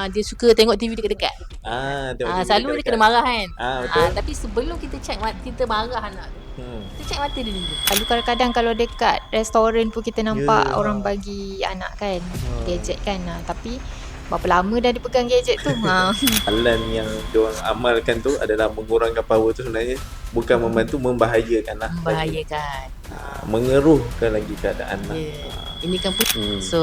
dia suka tengok TV dekat-dekat. Tengok TV Selalu dia dekat-dekat. kena marah kan. Betul. Tapi sebelum kita check kita marah anak tu, kita check mata dia dulu. Lalu kadang-kadang kalau dekat restoran pun kita nampak orang bagi anak kan gadget kan. Tapi berapa lama dah dia pegang gadget tu. Halan yang diorang amalkan tu adalah mengurangkan power tu sebenarnya bukan membantu, membahayakan lah. Membahayakan. Mengeruhkan lagi keadaan lah. Ini kan pun so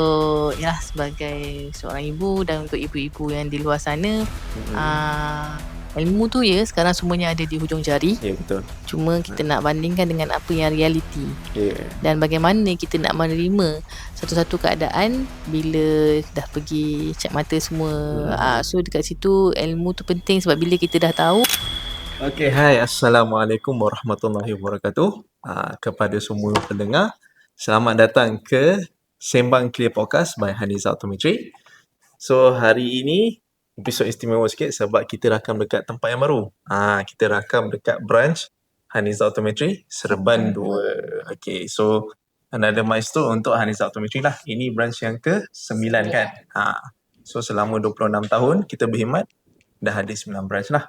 ya, sebagai seorang ibu dan untuk ibu-ibu yang di luar sana, ilmu tu ya sekarang semuanya ada di hujung jari. Ya, betul. Cuma kita nak bandingkan dengan apa yang realiti. Dan bagaimana kita nak menerima satu-satu keadaan bila dah pergi cek mata semua. So dekat situ ilmu tu penting sebab bila kita dah tahu. Okay, hai. Assalamualaikum warahmatullahi wabarakatuh. Kepada semua pendengar, selamat datang ke Sembang Clear Podcast by Haniza Optometry. So, hari ini episod istimewa sikit sebab kita rakam dekat tempat yang baru. Kita rakam dekat branch Haniza Optometry, Serban 2. Okay, so another milestone untuk Haniza Optometry lah. Ini branch yang ke-9 kan. So, selama 26 tahun kita berkhidmat, dah ada 9 branch lah.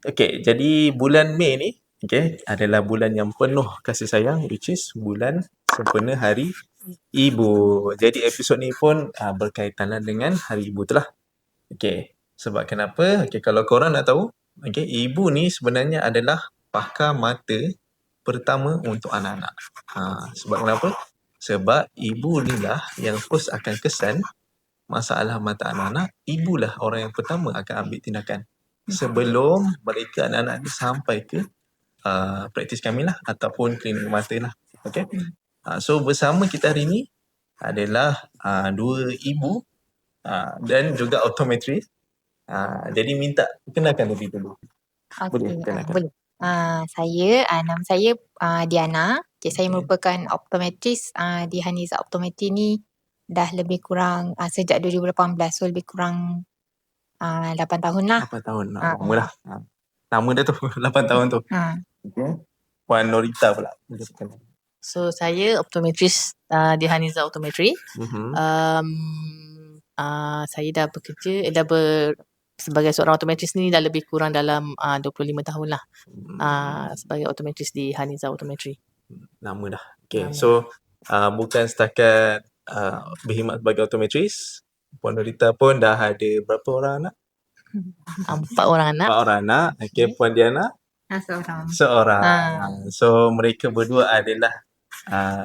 Okay, jadi bulan Mei ni adalah bulan yang penuh kasih sayang, which is bulan sempena Hari Ibu. Jadi episod ni pun berkaitan dengan Hari Ibu tu lah. Okay, sebab kenapa? Okay, kalau korang nak tahu, ibu ni sebenarnya adalah pakar mata pertama untuk anak-anak. Sebab kenapa? Sebab ibu ni lah yang first akan kesan masalah mata anak-anak. Ibulah orang yang pertama akan ambil tindakan sebelum mereka anak-anak ni sampai ke praktis kami lah ataupun klinik mata lah. Okay. So bersama kita hari ni adalah dua ibu dan juga optometris. Jadi minta kenalkan lebih dulu. Boleh. Nama saya Diana. Saya merupakan optometris di Haniza Optometry ni dah lebih kurang sejak 2018. So lebih kurang 8 tahun lah. 8 tahun. Lama dah. Nama dia tu 8 tahun tu. Puan Norita pula. So saya optometris di Haniza Optometry. Saya dah bekerja sebagai seorang optometris ni dah lebih kurang dalam 25 tahun lah. Sebagai optometris di Haniza Optometry. Lama dah. Okay. So bukan setakat berkhidmat sebagai optometris, Puan Norita pun dah ada berapa orang anak? 4 orang anak. 4 orang anak. Okay. Puan Diana? Seorang. So mereka berdua adalah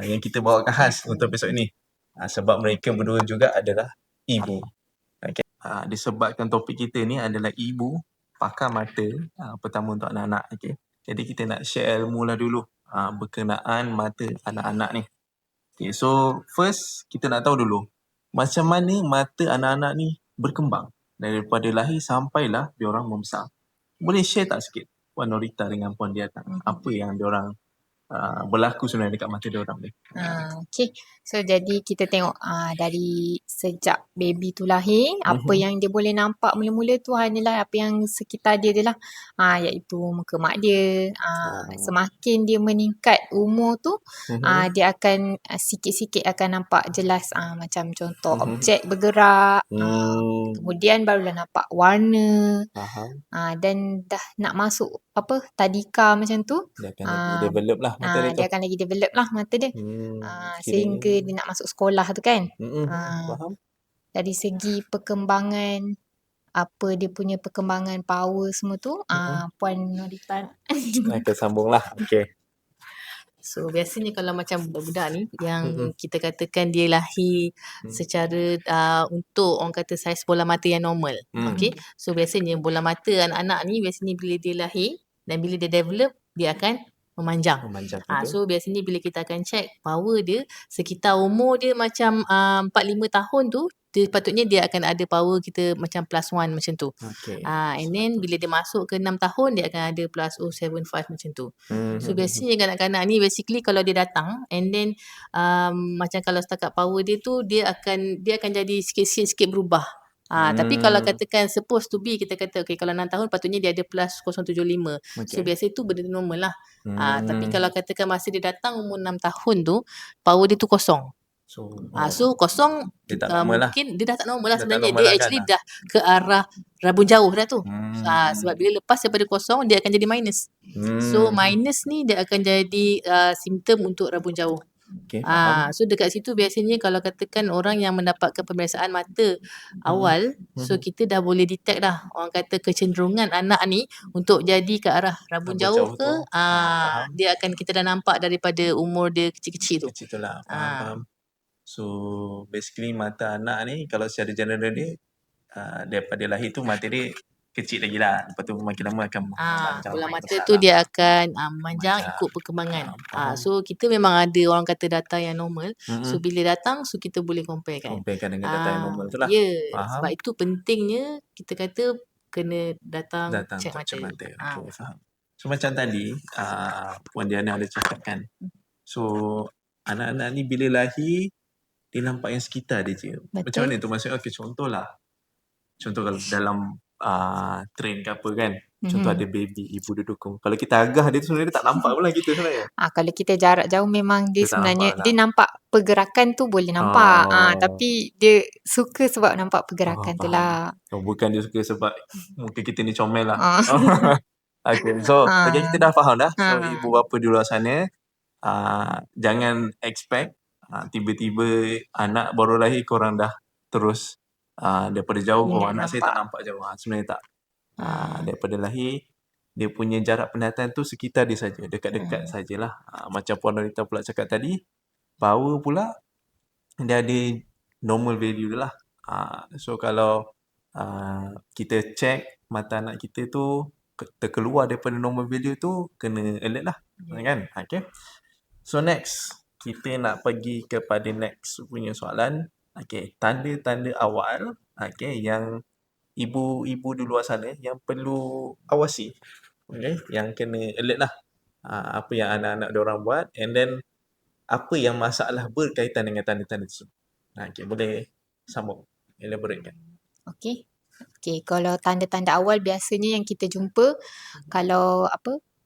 yang kita bawakan khas untuk episod ni. Sebab mereka berdua juga adalah ibu. Okay. Disebabkan topik kita ni adalah ibu pakar mata pertama untuk anak-anak. Okay. Jadi kita nak share ilmu lah dulu berkenaan mata anak-anak ni. Okay. So first kita nak tahu dulu macam mana mata anak-anak ni berkembang daripada lahir sampailah diorang membesar. Boleh share tak sikit Puan Norita dengan Puan Diana apa yang diorang berlaku sebenarnya dekat mata diorang ni? Okay. So jadi kita tengok dari sejak baby tu lahir, apa yang dia boleh nampak mula-mula tu hanyalah apa yang sekitar dia je lah. Iaitu muka mak dia. Semakin dia meningkat umur tu, dia akan sikit-sikit akan nampak jelas macam contoh objek bergerak. Kemudian barulah nampak warna. Dan dah nak masuk tadika macam tu. Dia akan lagi develop lah mata dia tu. Dia akan lagi develop lah mata dia. Sehingga dia nak masuk sekolah tu kan. Faham. Dari segi perkembangan, apa dia punya perkembangan power semua tu, Puan Norita Kita sambung lah. Okay. So biasanya kalau macam budak-budak ni yang kita katakan dia lahir secara untuk orang kata saiz bola mata yang normal. Okay. So biasanya bola mata anak-anak ni biasanya bila dia lahir dan bila dia develop dia akan memanjang. So biasanya bila kita akan check power dia sekitar umur dia macam 4-5 tahun tu, patutnya dia akan ada power kita macam +1 macam tu. And then bila dia masuk ke 6 tahun dia akan ada +0.75 macam tu. So biasanya kanak-kanak ni basically kalau dia datang and then macam kalau setakat power dia tu dia akan jadi sikit berubah. Tapi kalau katakan supposed to be kita kata okay, kalau 6 tahun patutnya dia ada +0.75. So biasa tu benda normal lah. Tapi kalau katakan masa dia datang umur 6 tahun tu power dia tu kosong. So, So kosong dia tak normal lah. mungkin dia dah tak normal lah Dah tak sebenarnya. normal Dia lah actually kan? dah ke arah rabun jauh dah tu. Hmm. Sebab bila lepas daripada kosong dia akan jadi minus. So minus ni dia akan jadi simptom untuk rabun jauh. Okay, faham. So dekat situ biasanya kalau katakan orang yang mendapatkan pemeriksaan mata awal, so kita dah boleh detect dah orang kata kecenderungan anak ni untuk jadi ke arah rabun Rabun jauh jauh ke, tu, faham. dia akan kita dah nampak daripada umur dia kecil-kecil tu. Kecil tu lah, faham. So, basically mata anak ni kalau secara general dia daripada lahir tu mata dia kecil lagi lah. Lepas tu makin lama akan memanjang. Bola mata besar tu lah. dia akan memanjang Memanjang. ikut perkembangan. Faham. So kita memang ada orang kata data yang normal. So bila datang so kita boleh comparekan. Comparekan dengan data yang normal tu lah. Faham. Sebab itu pentingnya kita kata kena datang check mata. Okay, faham. So macam tadi Puan Diana ada cakap kan. So anak-anak ni bila lahir dia nampak yang sekitar dia je. Macam mana tu? Maksudnya contoh kalau dalam train ke apa kan. Contoh ada baby, ibu dia dukung. Kalau kita agah dia tu sebenarnya dia tak nampak pun lah kita sebenarnya. Kalau kita jarak jauh memang dia Dia tak sebenarnya nampak lah. dia nampak pergerakan tu boleh nampak. Tapi dia suka sebab nampak pergerakan tu faham. lah. Bukan dia suka sebab muka kita ni comel lah. Okay, so kita dah faham dah. So ibu bapa di luar sana jangan expect tiba-tiba anak baru lahir korang dah terus daripada jauh anak saya tak nampak jauh. Sebenarnya tak. Daripada lahir dia punya jarak penglihatan tu sekitar dia saja, dekat-dekat sajalah. Macam Puan Norita pula cakap tadi, power pula dia ada normal value dia lah. So kalau kita check mata anak kita tu terkeluar daripada normal value tu, kena alert lah. Kan? Okay. So next, kita nak pergi kepada next punya soalan. Okay, tanda-tanda awal yang ibu-ibu di luar sana yang perlu awasi. Okay, yang kena alert lah. Apa yang anak-anak diorang buat, and then apa yang masalah berkaitan dengan tanda-tanda tersebut. Okay, boleh sambung, elaborate kan. Okay, kalau tanda-tanda awal biasanya yang kita jumpa kalau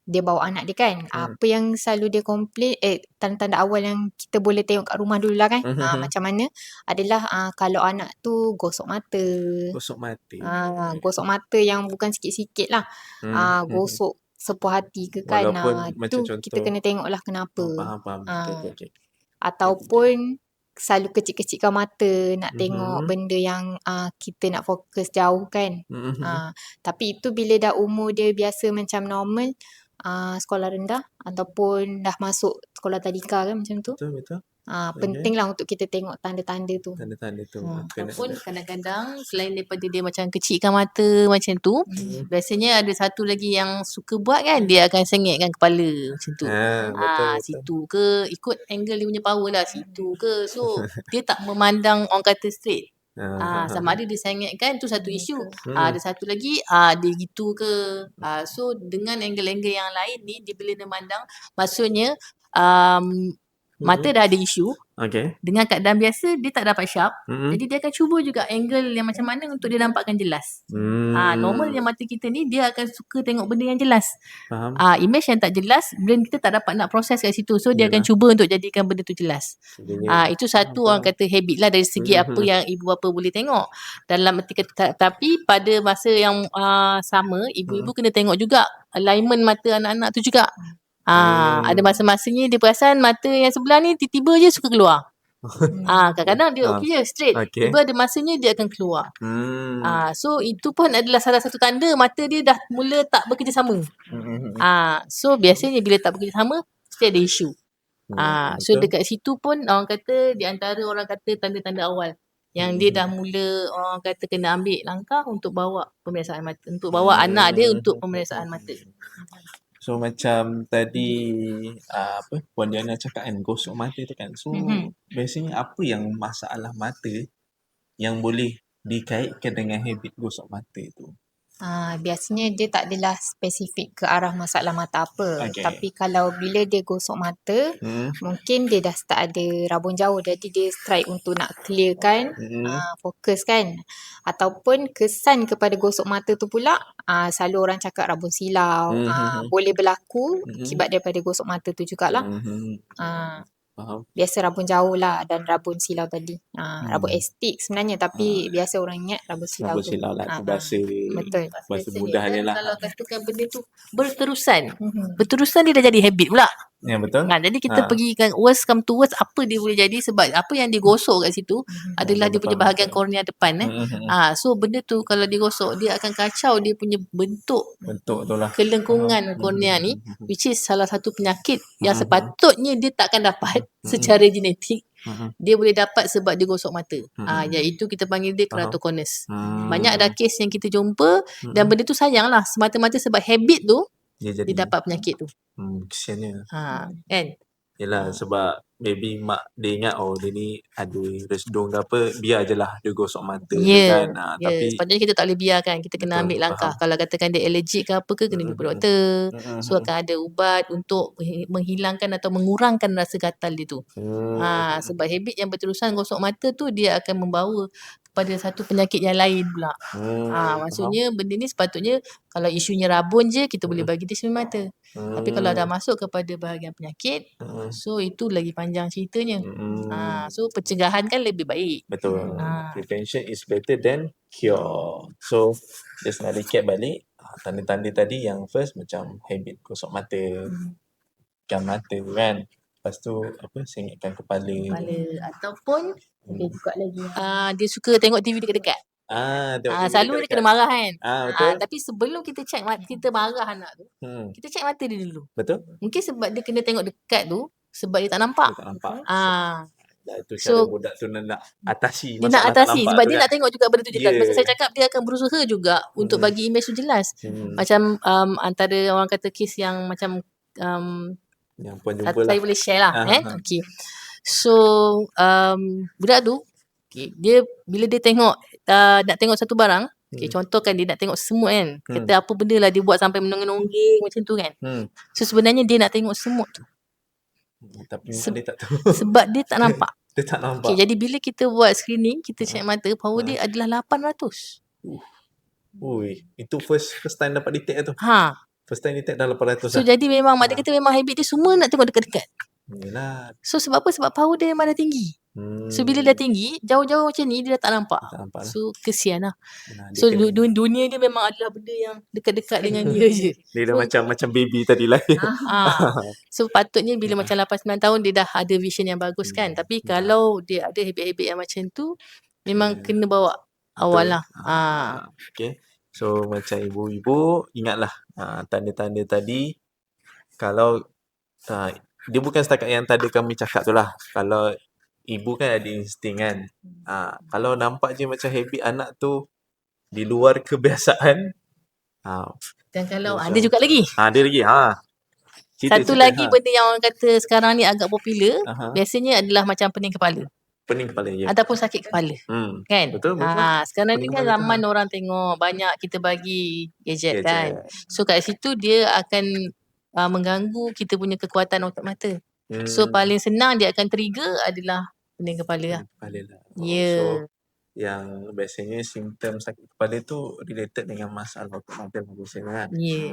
dia bawa anak dia kan, apa yang selalu dia komplain, tanda-tanda awal yang kita boleh tengok kat rumah dulu lah kan, macam mana adalah kalau anak tu gosok mata. Gosok mata yang bukan sikit-sikit lah, gosok sepuas hati ke kan, Walaupun tu macam kita contoh, kena tengok lah kenapa. faham. Okay. Ataupun selalu kecil-kecilkan mata nak tengok benda yang kita nak fokus jauh kan. Tapi itu bila dah umur dia biasa macam normal, sekolah rendah ataupun dah masuk sekolah tadika kan macam tu. Betul. Pentinglah untuk kita tengok tanda-tanda tu. Tanda-tanda tu. Ataupun kadang-kadang selain daripada dia macam kecilkan mata macam tu, biasanya ada satu lagi yang suka buat kan, dia akan sengitkan kepala macam tu. Betul. Situ ke, ikut angle dia punya power lah, situ ke. So dia tak memandang orang kata straight. Sama ada dia sengitkan tu satu isu. Ada satu lagi dia gitu ke. So dengan angle-angle yang lain ni dia bila dia mandang, maksudnya mata dah ada isu. Okay. Dengan keadaan biasa dia tak dapat sharp. Jadi dia akan cuba juga angle yang macam mana untuk dia nampakkan jelas. Normal yang mata kita ni dia akan suka tengok benda yang jelas. Faham. Image yang tak jelas, brain kita tak dapat nak proses kat situ. So dia akan cuba untuk jadikan benda tu jelas. Itu satu orang kata habit lah dari segi apa yang ibu bapa boleh tengok. Dalam arti kata, tapi pada masa yang sama, ibu-ibu kena tengok juga alignment mata anak-anak tu juga. Ada masa-masanya dia perasan mata yang sebelah ni tiba-tiba je suka keluar. Kadang-kadang dia okey je straight. Tiba ada masanya dia akan keluar. So itu pun adalah salah satu tanda mata dia dah mula tak bekerjasama. So biasanya bila tak bekerjasama mesti ada isu. So dekat situ pun orang kata di antara orang kata tanda-tanda awal yang dia dah mula orang kata kena ambil langkah untuk bawa pemeriksaan mata, untuk bawa anak dia untuk pemeriksaan mata. So macam tadi Puan Diana cakap kan, gosok mata tu kan. So biasanya apa yang masalah mata yang boleh dikaitkan dengan habit gosok mata tu? Biasanya dia tak adalah spesifik ke arah masalah mata apa. Tapi kalau bila dia gosok mata, mungkin dia dah start ada rabun jauh. Jadi dia try untuk nak clearkan, fokus kan. Ataupun kesan kepada gosok mata tu pula, selalu orang cakap rabun silau. Boleh berlaku akibat daripada gosok mata tu jugalah. Faham. Biasa rabun jauh lah dan rabun silau tadi. Rabun estik sebenarnya tapi biasa orang ingat rabun silau Rabun tu. silau lah. Tu Ah, bahasa betul. bahasa Biasanya mudahnya kan lah. kalau katakan benda tu berterusan. Mhm. Berterusan dia dah jadi habit pula. Ya, betul. Jadi kita pergikan worst come to worst, apa dia boleh jadi sebab apa yang digosok kat situ adalah dia punya bahagian kornea depan. So benda tu kalau digosok dia akan kacau dia punya bentuk Bentuk tu lah. kelengkungan kornea ni, which is salah satu penyakit yang sepatutnya dia takkan dapat secara genetik. Dia boleh dapat sebab dia gosok mata. Iaitu kita panggil dia keratoconus. Banyak ada kes yang kita jumpa dan benda tu sayang lah, semata-mata sebab habit tu Dia dia jadi dapat penyakit tu. kesiannya. Kan? Yelah, sebab maybe mak dia ingat dia ni ada resdung ke apa, biar je lah dia gosok mata tu kan. Tapi Sepatutnya kita tak boleh biarkan. Kita kena betul, ambil langkah. faham. Kalau katakan dia allergic ke apa ke, kena jumpa doktor. So akan ada ubat untuk menghilangkan atau mengurangkan rasa gatal dia tu. Sebab habit yang berterusan gosok mata tu dia akan membawa kepada satu penyakit yang lain pula. Maksudnya benda ni sepatutnya kalau isunya rabun je kita boleh bagi dia semua mata. Tapi kalau dah masuk kepada bahagian penyakit, so itu lagi panjang ceritanya. So pencegahan kan lebih baik. Betul. Prevention is better than cure. So, just nak recap balik. Tanda-tanda tadi yang first macam habit gosok mata, gam mata kan. Lepas tu sengitkan kepala. Ataupun dia suka tengok TV dekat-dekat. Tengok TV Selalu dia dekat-dekat. kena marah kan. Betul. Tapi sebelum kita check kita marah anak tu, kita check mata dia dulu. Betul. Mungkin sebab dia kena tengok dekat tu sebab dia tak nampak. Dia tak nampak. Itu cara So budak tu nak atasi dia nak masalah tak atasi nampak sebab tu dia kan. nak tengok juga benda tu jelas. Yeah. Masa saya cakap dia akan berusaha juga untuk bagi image tu jelas. Macam antara orang kata kes yang macam yang puan jumpa lah. saya boleh share lah. Okay. So budak tu dia bila dia tengok nak tengok satu barang, contohkan dia nak tengok semut kan. Kata apa benda lah dia buat sampai menonggeng macam tu kan. So sebenarnya dia nak tengok semut tu. Tapi mak dia tak tahu. Sebab dia tak nampak. Dia tak nampak. Jadi bila kita buat screening, kita check mata, power dia adalah 800. Itu first time dapat detect tu. First time detect dah 800 So jadi memang mak dia kata memang habit dia semua nak tengok dekat-dekat. Yelah. So sebab apa? Sebab power dia memang dah tinggi. So bila dah tinggi, jauh-jauh macam ni dia dah tak nampak. So kesian lah. So dunia dia memang adalah benda yang dekat-dekat dengan dia je. Dia dah macam baby tadi lah. So patutnya bila macam 8-9 tahun dia dah ada vision yang bagus kan. Tapi kalau dia ada habit-habit yang macam tu, memang kena bawa awal lah. Okay. So macam ibu-ibu, ingatlah tanda-tanda tadi. Kalau dia bukan setakat yang tadi kami cakap tu lah. Kalau ibu kan ada insting kan. Kalau nampak je macam habit anak tu di luar kebiasaan. Dan kalau ada juga lagi. Ada lagi. Satu lagi benda yang orang kata sekarang ni agak popular. Biasanya adalah macam pening kepala. Pening kepala, ya. Ataupun sakit kepala. Kan? Betul. Sekarang ni kan zaman orang tengok banyak kita bagi gadget kan. So kat situ dia akan mengganggu kita punya kekuatan otak mata. So paling senang dia akan trigger adalah pening kepala lah. So yang biasanya simptom sakit kepala tu related dengan masalah otak mata biasanya kan.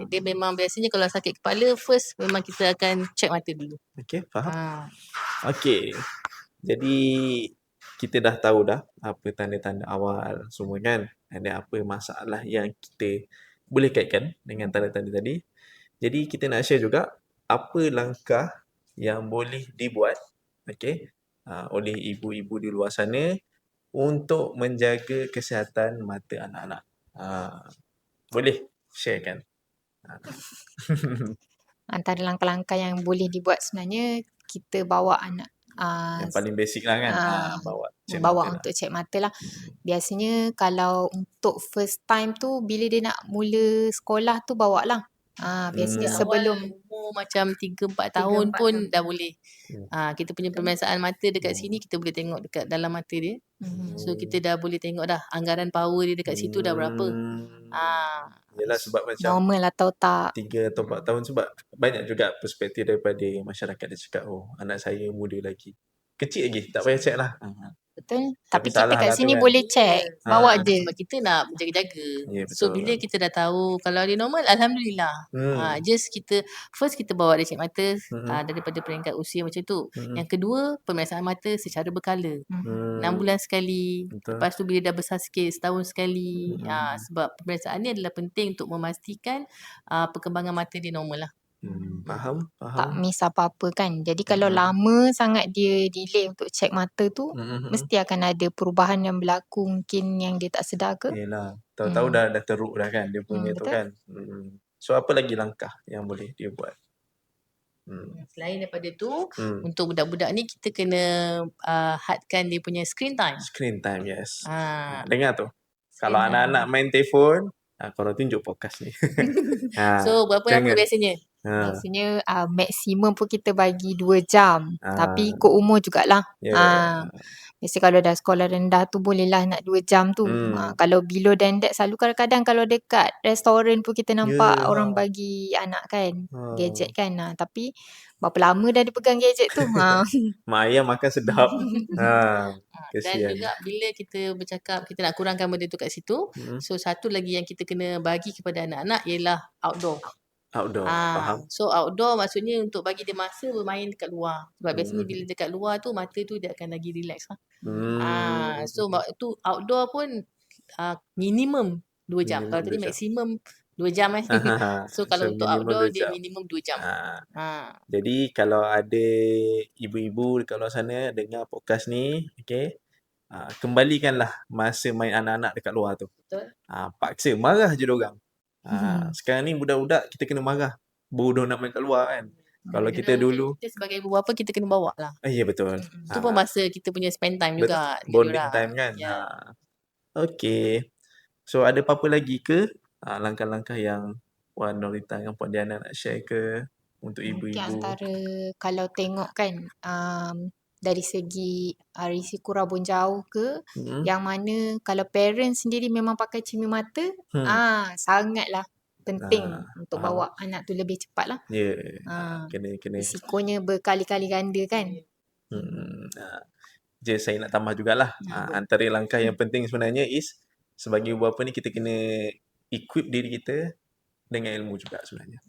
Dia memang biasanya kalau sakit kepala first memang kita akan check mata dulu. Okay, faham. Okay. Jadi kita dah tahu dah apa tanda-tanda awal semua kan. Ada apa masalah yang kita boleh kaitkan dengan tanda-tanda tadi. Jadi kita nak share juga apa langkah yang boleh dibuat oleh ibu-ibu di luar sana untuk menjaga kesihatan mata anak-anak. Boleh share kan? Antara langkah-langkah yang boleh dibuat sebenarnya kita bawa anak yang paling basic lah kan. Bawa untuk check mata lah. Biasanya kalau untuk first time tu bila dia nak mula sekolah tu bawa lah. Biasanya sebelum umur macam 3-4 tahun pun dah boleh. Kita punya pemeriksaan mata dekat sini kita boleh tengok dekat dalam mata dia. So kita dah boleh tengok dah anggaran power dia dekat situ dah berapa. Yelah sebab macam normal atau tak. 3 atau 4 tahun sebab banyak juga perspektif daripada masyarakat dia cakap anak saya muda lagi. Kecil lagi tak payah check lah. Betul. Tak Tapi masalah kita kat lah tu sini kan. boleh check. Bawa je. Sebab kita nak berjaga-jaga. Ya, So betul. bila kita dah tahu kalau dia normal, Alhamdulillah. Just kita first kita bawa dia cek mata daripada peringkat usia macam tu. Yang kedua, pemeriksaan mata secara berkala. 6 bulan sekali. Betul. Lepas tu bila dah besar sikit, setahun sekali. Sebab pemeriksaan ni adalah penting untuk memastikan perkembangan mata dia normal lah. Faham? Tak miss apa-apa kan. Jadi kalau lama sangat dia delay untuk check mata tu, mesti akan ada perubahan yang berlaku mungkin yang dia tak sedar ke. Yelah. Tahu-tahu dah teruk dah kan dia punya tu betul. kan. So apa lagi langkah yang boleh dia buat? Selain daripada tu, untuk budak-budak ni kita kena hadkan dia punya screen time. Screen time, yes. Ah. Dengar tu. Kalau anak-anak main telefon, korang tunjuk podcast ni. So berapa lama jangan. biasanya? Biasanya maksimum pun kita bagi 2 jam. Tapi ikut umur jugalah. Biasa kalau dah sekolah rendah tu bolehlah nak 2 jam tu. Kalau below than that, selalu kadang-kadang kalau dekat restoran pun kita nampak orang bagi anak kan gadget kan. Tapi berapa lama dah dia pegang gadget tu. Mak ayah makan sedap. Dan Kesian. juga bila kita bercakap kita nak kurangkan benda tu kat situ, so satu lagi yang kita kena bagi kepada anak-anak ialah outdoor. Faham. So outdoor maksudnya untuk bagi dia masa bermain dekat luar. Sebab biasanya bila dekat luar tu mata tu dia akan lagi relax lah. So tu outdoor pun minimum 2 jam. Kalau tadi maksimum 2 jam So kalau untuk outdoor dia minimum 2 jam. Jadi kalau ada ibu-ibu dekat luar sana dengar podcast ni, okay, kembalikanlah masa main anak-anak dekat luar tu. Betul. Paksa, marah je diorang. Sekarang ni budak-budak kita kena marah. Bodoh nak main kat luar kan. Kalau kita dulu, kita sebagai ibu bapa kita kena bawa lah. ya betul. Itu pun masa kita punya spend time juga. Bonding time kan. Okay. So ada apa-apa lagi ke langkah-langkah yang Puan Norita dengan Puan Diana nak share ke untuk ibu-ibu? Mungkin antara kalau tengok kan dari segi risiko rabun jauh ke, yang mana kalau parents sendiri memang pakai cermin mata, sangatlah penting untuk bawa anak tu lebih cepat lah. Kena. Risikonya berkali-kali ganda kan. Saya nak tambah jugalah. Antara langkah yang penting sebenarnya is sebagai ibu bapa ni kita kena equip diri kita dengan ilmu juga sebenarnya.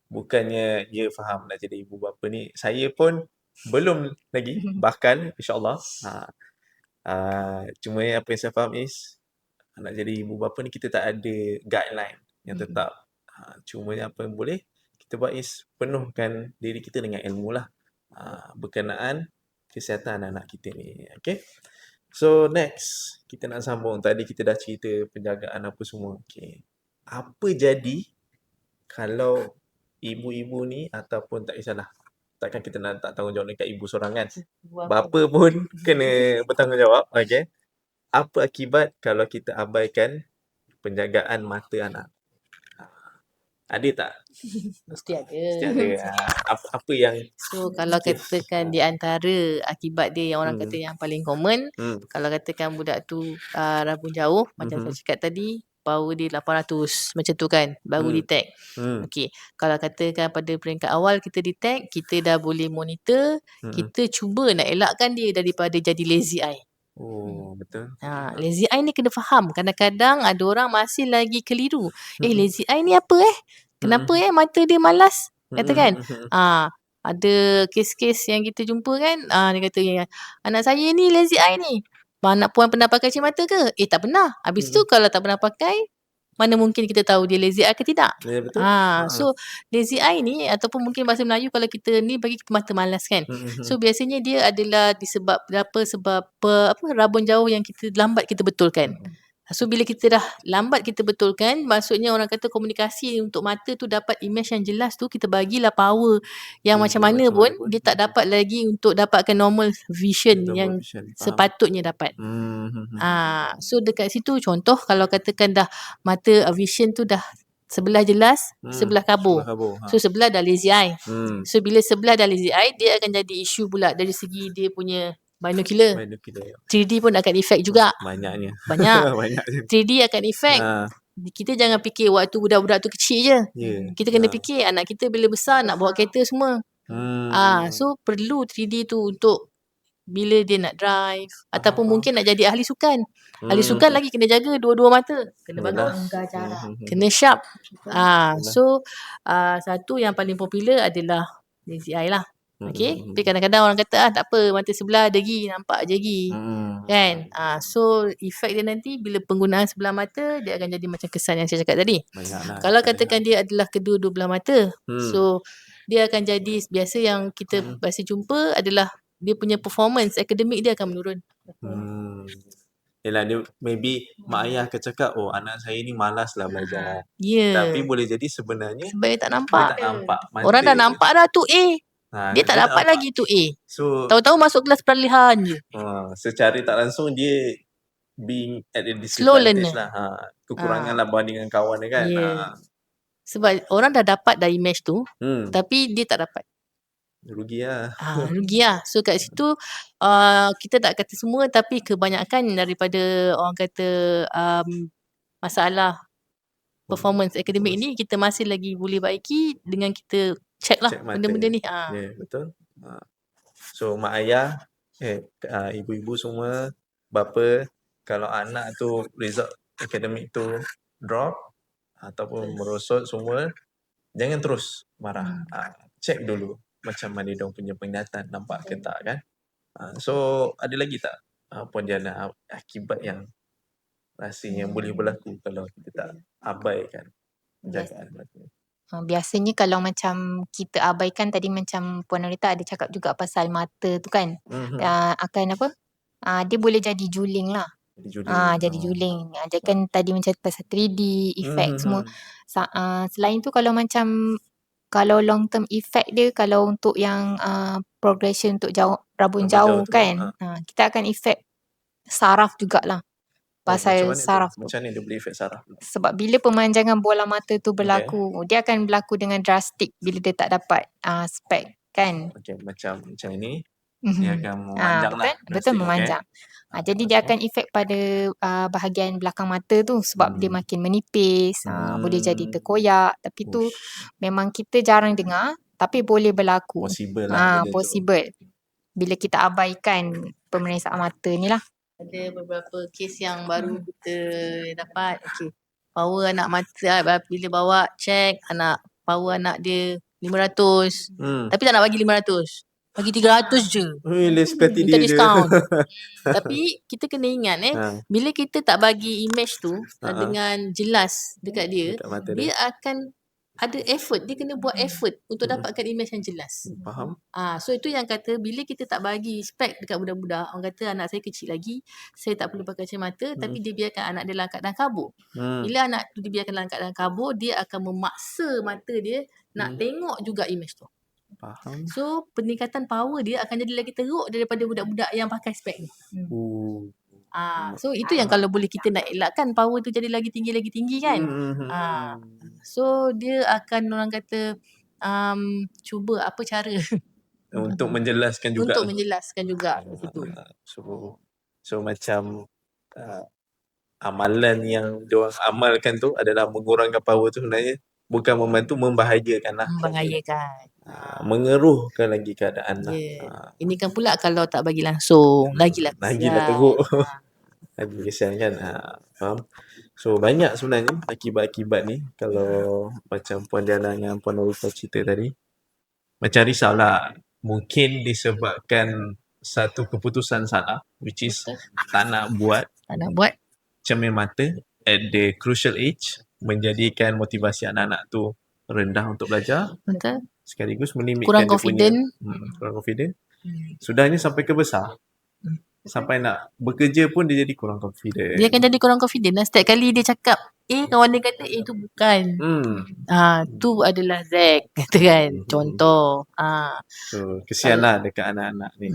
Bukannya faham nak jadi ibu bapa ni. Saya pun belum lagi, bahkan insyaAllah. Cuma apa yang saya faham is nak jadi ibu bapa ni kita tak ada guideline yang tetap. Cuma apa yang boleh kita buat is penuhkan diri kita dengan ilmu lah berkenaan kesihatan anak-anak kita ni. Okay. So next kita nak sambung. Tadi kita dah cerita penjagaan apa semua. Okay. Apa jadi kalau ibu-ibu ni ataupun tak kisahlah, takkan kita nak tak tanggungjawab dekat ibu seorang kan. Bapa pun kena bertanggungjawab. Okay. Apa akibat kalau kita abaikan penjagaan mata anak? Ada tak? Mesti ada. Apa yang So kalau katakan di antara akibat dia yang orang kata yang paling common, kalau katakan budak tu rabun jauh macam saya cakap tadi, power dia 800 macam tu kan, baru detect. Okey, kalau katakan pada peringkat awal kita detect, kita dah boleh monitor, kita cuba nak elakkan dia daripada jadi lazy eye. Betul. Lazy eye ni kena faham. Kadang-kadang ada orang masih lagi keliru. Lazy eye ni apa Kenapa mata dia malas? Katakan. Ada kes-kes yang kita jumpa kan. Dia kata, anak saya ni lazy eye ni. Anak puan pernah pakai cermin mata ke? Tak pernah. Habis tu kalau tak pernah pakai, mana mungkin kita tahu dia lazy eye ke tidak? Ya, betul. So lazy eye ni ataupun mungkin bahasa Melayu kalau kita ni bagi mata malas kan. So biasanya dia adalah disebab sebab rabun jauh yang kita lambat kita betulkan. So bila kita dah lambat kita betulkan, maksudnya orang kata komunikasi untuk mata tu dapat image yang jelas tu, kita bagilah power yang macam mana pun dia tak dapat lagi untuk dapatkan normal vision yang sepatutnya dapat. So dekat situ contoh kalau katakan dah mata vision tu dah sebelah jelas, sebelah kabur. So sebelah dah lazy eye. So bila sebelah dah lazy eye, dia akan jadi isu pula dari segi dia punya binocular. 3D pun akan efek juga. Banyak. 3D akan efek. Kita jangan fikir waktu budak-budak tu kecil je. Kita kena fikir anak kita bila besar nak bawa kereta semua. So perlu 3D tu untuk bila dia nak drive ataupun Faham. mungkin nak jadi ahli sukan. Ahli sukan lagi kena jaga dua-dua mata. Kena Yelah. bagus, kena sharp. Yelah. So satu yang paling popular adalah lazy eye lah. Okay. Tapi kadang-kadang orang kata tak apa, mata sebelah degi, nampak je lagi. Kan? So efek dia nanti bila penggunaan sebelah mata dia akan jadi macam kesan yang saya cakap tadi. Banyaklah. Kalau katakan dia adalah kedua-dua belah mata, so dia akan jadi biasa yang kita biasa jumpa adalah dia punya performance akademik dia akan menurun. Yelah, dia maybe mak ayah akan cakap, oh anak saya ni malas lah belajar. Ya. Tapi boleh jadi sebenarnya Sebab dia tak dia nampak. tak nampak mata. Orang dah nampak dah tu A. Dia tak dapat nampak. lagi tu A. So Tahu-tahu masuk kelas peralihan je. secara tak langsung dia being at a Slow disadvantage learner. lah. Kekurangan lah banding dengan kawan dia kan. Ya. Sebab orang dah dapat dah image tu, tapi dia tak dapat. Rugi lah. Rugi lah. So kat situ kita tak kata semua, tapi kebanyakan daripada orang kata masalah performance akademik ni kita masih lagi boleh baiki dengan kita check lah benda-benda ni. Ya, betul. So mak ayah, ibu-ibu semua, bapa, kalau anak tu result akademik tu drop ataupun merosot semua, jangan terus marah. Check dulu macam mana diorang punya penglihatan, nampak ke tak kan. So ada lagi tak Puan Diana akibat yang rasanya boleh berlaku kalau kita tak abaikan penjagaan mata? Biasanya kalau macam kita abaikan tadi, macam Puan Norita ada cakap juga pasal mata tu kan, akan apa, dia boleh jadi juling lah. Jadi juling. Dia kan tadi macam pasal 3D effect semua. Selain tu kalau macam kalau long term effect dia, kalau untuk yang progression untuk rabun jauh kan, kita akan effect saraf jugalah. Pasal saraf tu. Macam mana dia boleh efek saraf? Sebab bila pemanjangan bola mata tu berlaku, dia akan berlaku dengan drastik bila dia tak dapat spek kan. Macam ni. Dia akan memanjang lah. Betul, memanjang. Jadi dia akan efek pada bahagian belakang mata tu sebab dia makin menipis, boleh jadi terkoyak. Tapi tu memang kita jarang dengar, tapi boleh berlaku. Possible lah. Possible. Bila kita abaikan pemeriksaan mata ni lah. Ada beberapa kes yang baru kita dapat. Okay. Power anak mata, bila bawa check, power anak dia 500. Tapi tak nak bagi 500. Bagi 300 je. Minta diskaun. Tapi kita kena ingat bila kita tak bagi image tu dengan jelas dekat dia, dia akan ada effort. Dia kena buat effort untuk dapatkan image yang jelas. Faham. So itu yang kata bila kita tak bagi spek dekat budak-budak, orang kata anak saya kecil lagi, saya tak perlu pakai kacamata, tapi dia biarkan anak dia langkat dalam kabur. Bila anak tu dibiarkan langkat dalam kabur, dia akan memaksa mata dia nak tengok juga image tu. Faham. So peningkatan power dia akan jadi lagi teruk daripada budak-budak yang pakai spek ni. So itu yang kalau boleh kita nak elakkan power tu jadi lagi tinggi kan. So dia akan orang kata cuba apa cara untuk menjelaskan juga. Untuk menjelaskan juga itu. So macam amalan yang diorang amalkan tu adalah mengurangkan power tu, sebenarnya bukan membantu, membahayakan lah. Membahayakan. Mengeruhkan lagi keadaan lah. Ini kan pula kalau tak bagi langsung, lagilah teruk. Lagi kesian kan. Faham. So banyak sebenarnya akibat-akibat ni. Kalau macam Puan Diana dengan Puan Norita cerita tadi, macam risaulah. Mungkin disebabkan satu keputusan salah, which is tak nak buat cermin mata at the crucial age, menjadikan motivasi anak-anak tu rendah untuk belajar. Betul. Sekaligus melimitkan kurang dia confident. Kurang confident. Sudahnya sampai ke besar, sampai nak bekerja pun dia jadi kurang confident. Dia akan jadi kurang confident. Setiap kali dia cakap kawan dia kata tu bukan. Tu adalah Z, kata kan. Contoh. So kesianlah dekat anak-anak ni.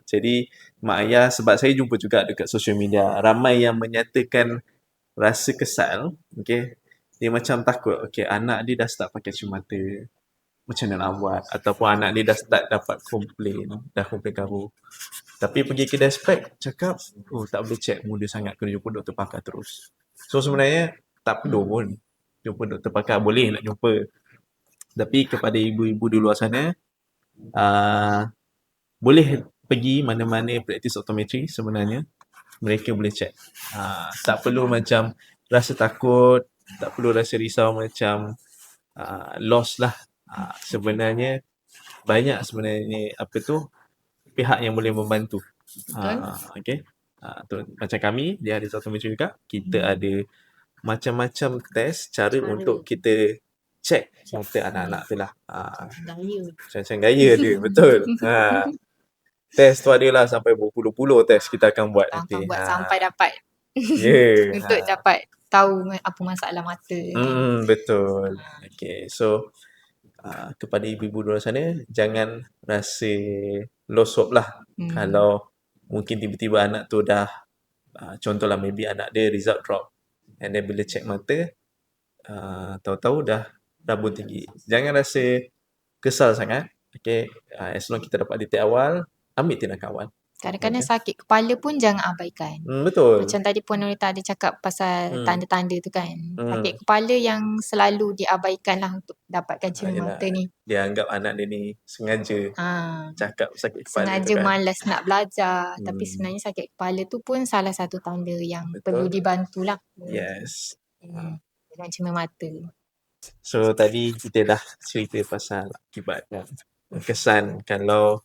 Jadi mak ayah, sebab saya jumpa juga dekat social media, ramai yang menyatakan rasa kesal. Okay, dia macam takut. Okay, anak dia dah start pakai cermin mata, macam mana nak buat? Ataupun anak dia dah start dapat komplain kabur. Tapi pergi kedai spek, cakap, tak boleh check muda sangat, kena jumpa doktor pakar terus. So sebenarnya tak perlu pun jumpa doktor pakar, boleh nak jumpa. Tapi kepada ibu-ibu di luar sana, boleh pergi mana-mana praktis optometri sebenarnya mereka boleh check. Tak perlu macam rasa takut, tak perlu rasa risau macam lost lah. Sebenarnya banyak sebenarnya pihak yang boleh membantu. Betul. Okay. Macam kami di Haris Optometri juga, kita ada macam-macam test cara untuk kita check mata anak-anak tu lah. Gaya. Macam-macam gaya dia, betul. Test tu adalah sampai berpuluh-puluh test kita akan buat nanti. Buat sampai dapat Yeah. untuk dapat tahu apa masalah mata. Betul. Okay, so kepada ibu-ibu di luar sana, jangan rasa lost hope lah. Kalau mungkin tiba-tiba anak tu dah, contohlah maybe anak dia result drop, and then bila check mata, tahu-tahu dah rabun tinggi. Jangan rasa kesal sangat. Okay, as long kita dapat detect awal, ambil tindakan awal. Kadang-kadang sakit kepala pun jangan abaikan. Betul. Macam tadi Puan Nurita ada cakap pasal tanda-tanda tu kan. Sakit kepala yang selalu diabaikan lah untuk dapatkan cermin Yelah, mata ni. dia anggap anak dia ni sengaja cakap sakit kepala Sengaja tu kan. malas nak belajar. Tapi sebenarnya sakit kepala tu pun salah satu tanda yang perlu dibantu lah. Yes. Dengan cermin mata. So tadi kita dah cerita pasal akibat dan kesan kalau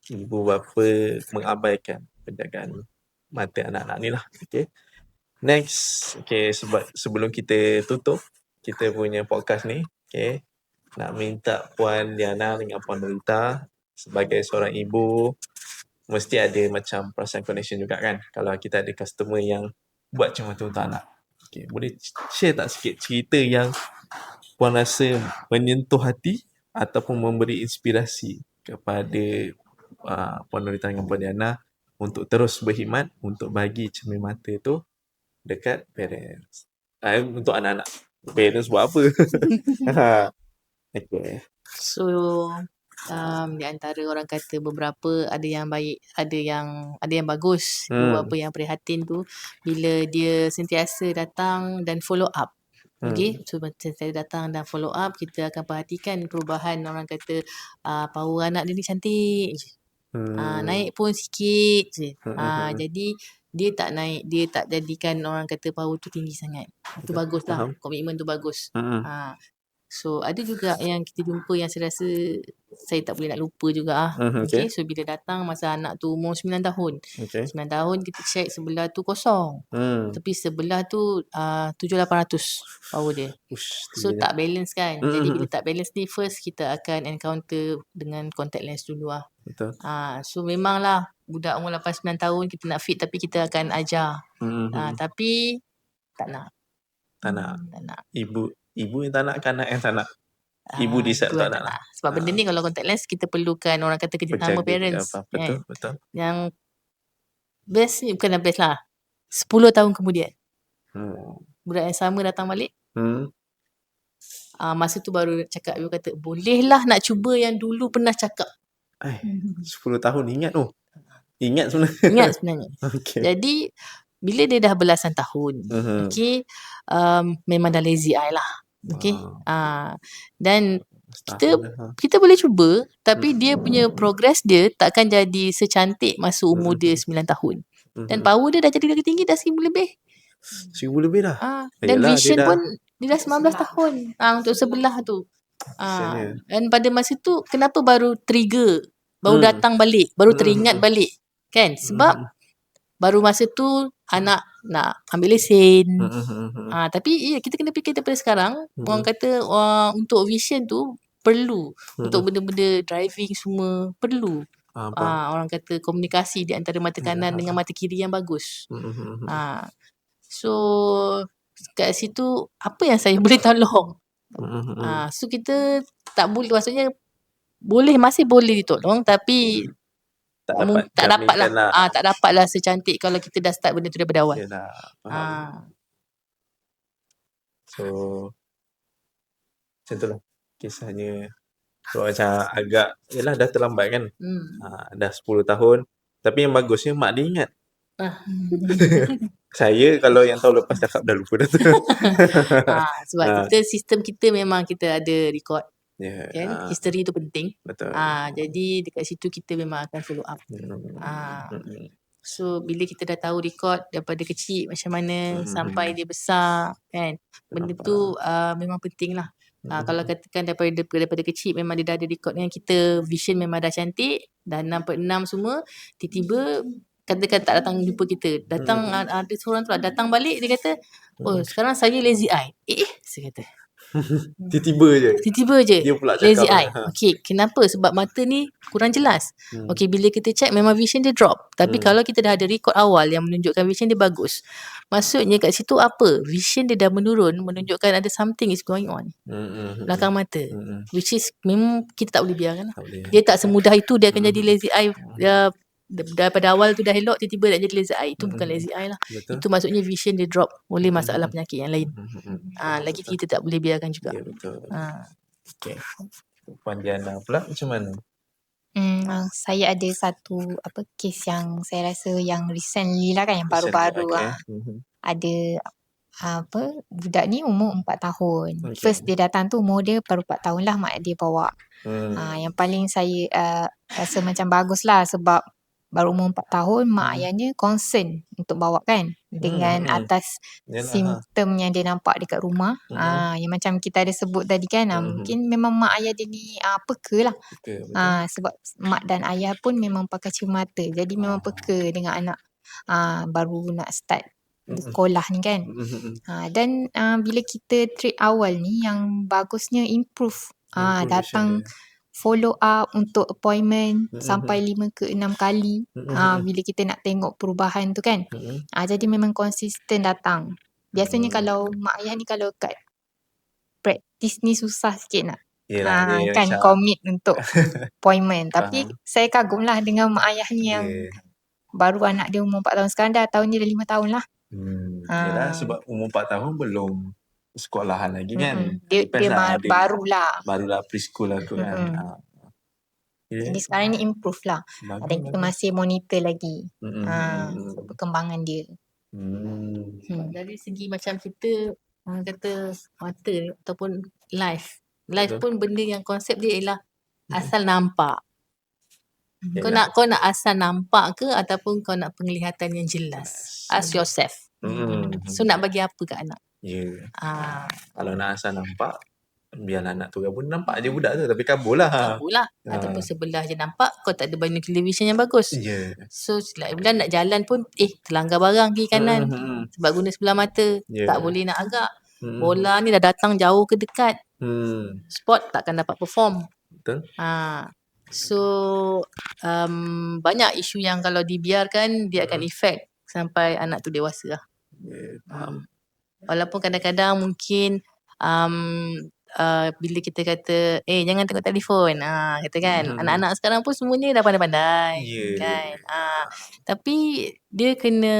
ibu bapa mengabaikan penjagaan mata anak-anak ni lah. Okay. Next, okay, sebelum kita tutup kita punya podcast ni, okay, nak minta Puan Diana dengan Puan Nurita sebagai seorang ibu mesti ada macam perasaan connection juga kan kalau kita ada customer yang buat macam tu untuk anak. Okay, boleh share tak sikit cerita yang Puan rasa menyentuh hati ataupun memberi inspirasi kepada Puan Nurita dengan Puan Diana untuk terus berkhidmat untuk bagi cermin mata tu dekat parents. Untuk anak-anak. Parents buat apa? Okay. So di antara orang kata beberapa ada yang baik, ada yang bagus. Beberapa yang prihatin tu bila dia sentiasa datang dan follow up. Okay, so sentiasa datang dan follow up, kita akan perhatikan perubahan. Orang kata power anak dia ni cantik je. Naik pun sikit je. Jadi dia tak naik, dia tak jadikan orang kata power tu tinggi sangat. Itu bagus lah. Komitmen tu bagus. So ada juga yang kita jumpa yang saya rasa saya tak boleh nak lupa juga Okay, so bila datang masa anak tu umur 9 tahun. 9 tahun kita check sebelah tu kosong. Tapi sebelah tu 7,800 power dia. So tak balance kan. Jadi bila tak balance ni first kita akan encounter dengan contact lens dulu lah. Betul. So memanglah budak umur 8-9 tahun kita nak fit tapi kita akan ajar. Tapi tak nak. Tak nak. Ibu yang tak nak, anak yang tak nak. Ibu decide tak nak lah. Sebab benda ni kalau contact lens kita perlukan orang kata kerjasama parents. Betul. Yang best ni bukan best lah. 10 tahun kemudian. Budak yang sama datang balik. Masa tu baru cakap, ibu kata bolehlah nak cuba yang dulu pernah cakap. 10 tahun ingat tu. Ingat sebenarnya. Ingat sebenarnya. Okay. Jadi bila dia dah belasan tahun, okay, memang dah lazy eye lah. Okay. Dan kita boleh cuba, tapi dia punya progress dia takkan jadi secantik masa umur dia 9 tahun. Dan power dia dah jadi lagi tinggi, dah 1,000 lebih. 1,000 lebih dah. Dan vision pun dia dah 19 tahun untuk sebelah tu. Dan pada masa tu kenapa baru trigger, baru datang balik, baru teringat balik kan? Sebab baru masa tu anak nak ambil lesen. Tapi kita kena fikir daripada sekarang. Orang kata untuk vision tu perlu. Untuk benda-benda driving semua perlu. Orang kata komunikasi di antara mata kanan dengan mata kiri yang bagus. So kat situ apa yang saya boleh tolong? So kita tak boleh, maksudnya masih boleh ditolong tapi tak dapatlah secantik kalau kita dah start benda tu daripada awal. So macam tu lah kisahnya. So macam agak dah terlambat kan. Dah 10 tahun. Tapi yang bagusnya mak dia ingat. Saya kalau yang tahun lepas cakap dah lupa dah tu. Sebab sistem kita memang kita ada record. Kan? History tu penting. Betul. Jadi dekat situ kita memang akan follow up. So bila kita dah tahu record daripada kecil macam mana sampai dia besar kan. Benda tu memang penting lah. Kalau katakan daripada kecil memang dia dah ada record dengan kita, vision memang dah cantik, dah 6/6 semua, tiba-tiba katakan tak datang jumpa kita. Datang ada seorang tu lah datang balik dia kata, "Oh, sekarang saya lazy eye." Saya kata. Tiba-tiba je Dia dia pula lazy cakap. eye. Okey, kenapa? Sebab mata ni kurang jelas. Okey, bila kita check memang vision dia drop. Tapi kalau kita dah ada record awal yang menunjukkan vision dia bagus, maksudnya kat situ apa? Vision dia dah menurun, menunjukkan ada something is going on belakang mata. Which is memang kita tak boleh biarkan lah. Tak boleh. Dia tak semudah itu dia akan jadi lazy eye. Daripada awal tu dah elok, tiba-tiba nak jadi lazy eye. Itu bukan lazy eye lah. Betul. Itu maksudnya vision dia drop oleh masalah penyakit yang lain. Lagi kita tak boleh biarkan juga. Ya, betul. Okay. Puan Diana pula macam mana? Saya ada satu kes yang saya rasa yang recently lah kan, yang baru-baru ada budak ni umur 4 tahun. First dia datang tu umur dia baru 4 tahun lah, mak dia bawa. Yang paling saya rasa macam bagus lah sebab baru umur 4 tahun mak ayahnya concern untuk bawa kan dengan atas simptom yang dia nampak dekat rumah. Yang macam kita ada sebut tadi kan, mungkin memang mak ayah dia ni peka lah. Sebab mak dan ayah pun memang pakai cermata. Jadi memang peka dengan anak baru nak start sekolah ni kan. Dan bila kita treat awal ni, yang bagusnya improve. Datang follow up untuk appointment sampai 5 ke 6 kali bila kita nak tengok perubahan tu kan. Jadi memang konsisten datang. Biasanya kalau mak ayah ni kalau kat praktis ni susah sikit nak kan commit untuk appointment. Tapi saya kagum lah dengan mak ayah ni yang baru anak dia umur 4 tahun, sekarang dah tahun ni dah 5 tahun lah. Yelah, sebab umur 4 tahun belum sekolahan lagi kan. Dia barulah preschool lah tu kan. Jadi sekarang ni improve lah. Dan kita masih monitor lagi perkembangan dia. Dari segi macam kita kata mata ataupun life pun benda yang konsep dia ialah asal nampak. Kau nak asal nampak ke ataupun kau nak penglihatan yang jelas? Ask yourself. So nak bagi apa kat anak? Kalau nak asal nampak, biarlah anak tu pun nampak je budak tu, tapi kabur lah. Ataupun sebelah je nampak, kau tak ada binocular vision yang bagus. So bila nak jalan pun terlanggar barang kiri kanan sebab guna sebelah mata. Tak boleh nak agak. Bola ni dah datang jauh ke dekat. Sport takkan dapat perform. Betul. So banyak isu yang kalau dibiarkan dia akan efek sampai anak tu dewasa lah. Walaupun kadang-kadang mungkin bila kita kata jangan tengok telefon, kata kan anak-anak sekarang pun semuanya dah pandai-pandai kan. Tapi dia kena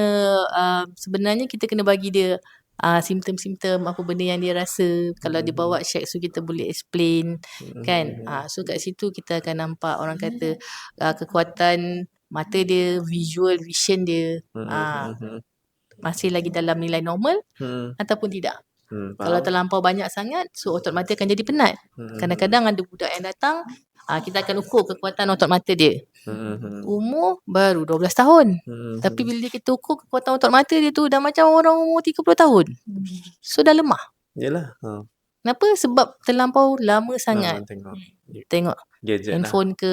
sebenarnya kita kena bagi dia simptom-simptom apa benda yang dia rasa. Kalau dia bawa check, so kita boleh explain kan. So kat situ kita akan nampak orang kata kekuatan mata dia, visual vision dia masih lagi dalam nilai normal ataupun tidak. Kalau terlampau banyak sangat, so otot mata akan jadi penat. Kadang-kadang ada budak yang datang, kita akan ukur kekuatan otot mata dia. Umur baru 12 tahun. Tapi bila kita ukur kekuatan otot mata dia tu dah macam orang umur 30 tahun. So dah lemah. Yelah. Kenapa? Sebab terlampau lama sangat. Tengok gadget handphone ke,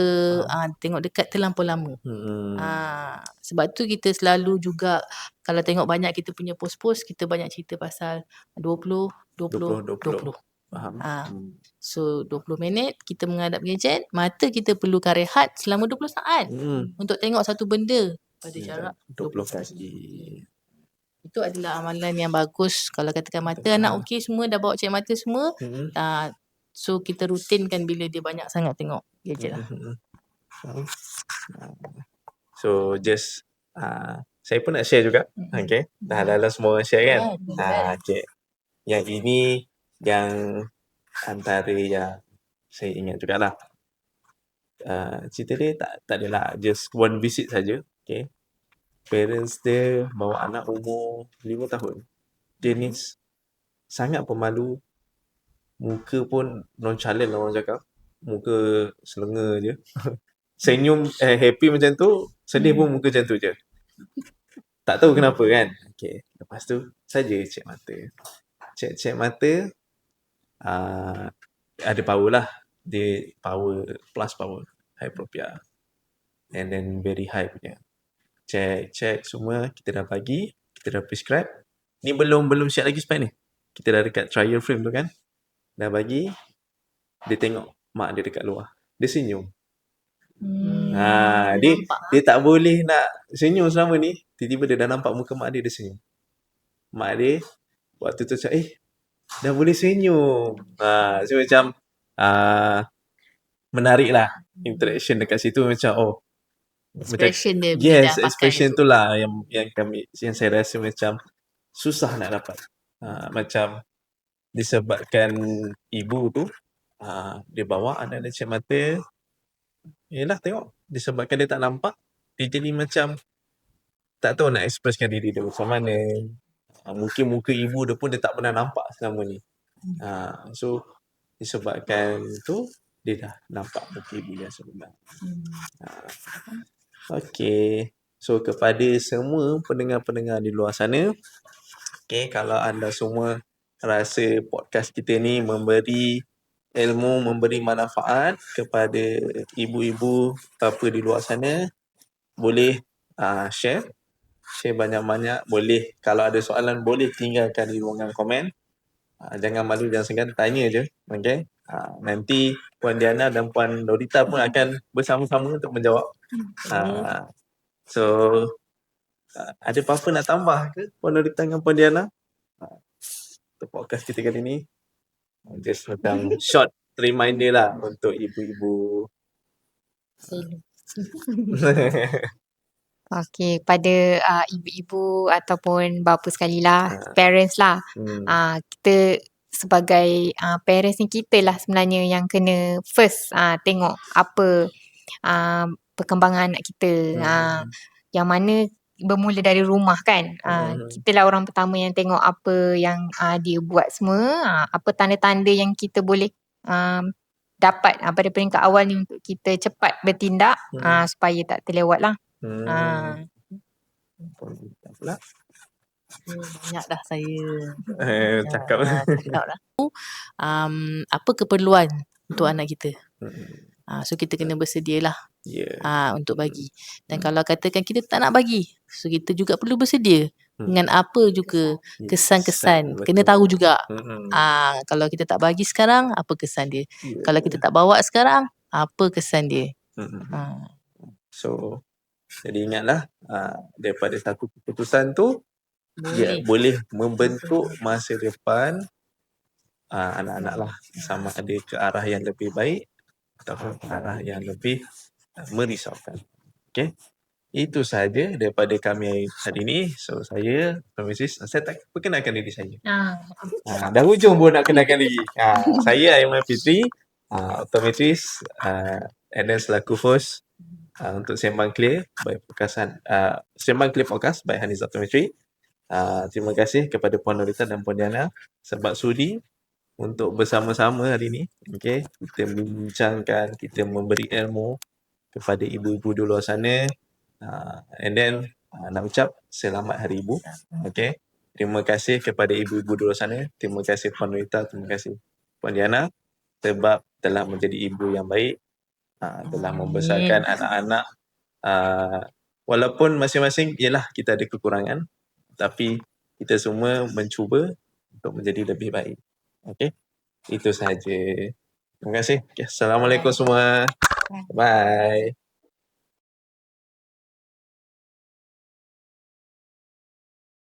tengok dekat terlampau lama. Sebab tu kita selalu juga kalau tengok banyak kita punya post-post, kita banyak cerita pasal 20. Faham. So 20 minit kita menghadap gadget, mata kita perlukan rehat selama 20 saat untuk tengok satu benda pada jarak 20 kaki. Itu adalah amalan yang bagus. Kalau katakan mata anak okey semua, dah bawa cek mata semua, so kita rutinkan bila dia banyak sangat tengok gadget lah. So just saya pun nak share juga. Okay. Dah semua orang share kan. Okay. Yang ini yang antara yang saya ingat jugalah. Cerita dia tak adalah just one visit saja. Okay. Parents dia bawa anak umur 5 tahun. Dia ni sangat pemalu muka pun nonchalant lah orang cakap. Muka selenga je. Senyum, happy macam tu, sedih pun muka macam tu je. Tak tahu kenapa kan. Okay. Lepas tu, saja cek mata. Cek mata, ada power lah. Dia power, plus power, hyperopia. And then very high punya. Check semua, kita dah bagi, kita dah prescribe. Ni belum siap lagi spike ni. Kita dah dekat trial frame tu kan. Dah bagi, dia tengok mak dia dekat luar. Dia senyum. Dia tak boleh nak senyum selama ni. Tiba-tiba dia dah nampak muka mak dia senyum. Mak dia waktu tu cakap, dah boleh senyum. So macam menarik lah. Interaction dekat situ macam Expression dia yes, dia expression tu lah yang saya rasa macam susah nak dapat. Macam disebabkan ibu tu dia bawa anak dia cek mata. Yelah tengok, disebabkan dia tak nampak, dia jadi macam tak tahu nak expresskan diri dia macam mana. Mungkin muka ibu dia pun dia tak pernah nampak selama ni. So disebabkan tu dia dah nampak muka ibu yang sebenar. Okay. So kepada semua pendengar-pendengar di luar sana, okay, kalau anda semua rasa podcast kita ni memberi ilmu, memberi manfaat kepada ibu-ibu apa di luar sana, boleh share banyak-banyak. Boleh, kalau ada soalan boleh tinggalkan di ruangan komen. Jangan malu, jangan segan, tanya je. Okay. Nanti Puan Diana dan Puan Dorita pun akan bersama-sama untuk menjawab. So ada apa-apa nak tambah ke Puan Dorita dengan Puan Diana untuk podcast kita kali ni? Just macam short reminder lah untuk ibu-ibu. Okay, pada ibu-ibu ataupun bapa sekali lah, parents lah. Kita sebagai parents ni, kita lah sebenarnya yang kena first tengok apa perkembangan anak kita. Yang mana bermula dari rumah kan. Kita lah orang pertama yang tengok apa yang dia buat semua. Apa tanda-tanda yang kita boleh dapat pada peringkat awal ni untuk kita cepat bertindak supaya tak terlewat lah. Banyak dah saya cakap dah. Apa keperluan untuk anak kita. So kita kena bersedia lah untuk bagi. Dan kalau katakan kita tak nak bagi, so kita juga perlu bersedia dengan apa juga kesan-kesan. Kena tahu juga kalau kita tak bagi sekarang, apa kesan dia. Kalau kita tak bawa sekarang, apa kesan dia. So jadi ingatlah, daripada satu keputusan tu boleh membentuk masa depan anak-anak lah, sama ada ke arah yang lebih baik ataupun ke arah yang lebih merisaukan. Okay, itu sahaja daripada kami hari ini. So saya tak perkenalkan diri saya. Dah hujung pun nak kenalkan diri. Saya Aiman Fitri, optometris, and then selaku host untuk Sembang Clear by Sembang Clear Podcast by Hanis Optometry. Terima kasih kepada Puan Dorita dan Puan Diana sebab sudi untuk bersama-sama hari ini. Okay, kita membincangkan, kita memberi ilmu kepada ibu-ibu di luar sana. And then nak ucap selamat Hari Ibu. Okay, terima kasih kepada ibu-ibu di luar sana. Terima kasih Puan Dorita, terima kasih Puan Diana sebab telah menjadi ibu yang baik. Telah membesarkan anak-anak, walaupun masing-masing ialah kita ada kekurangan, tapi kita semua mencuba untuk menjadi lebih baik. Okey, itu sahaja. Terima kasih. Okay. Assalamualaikum semua. Bye.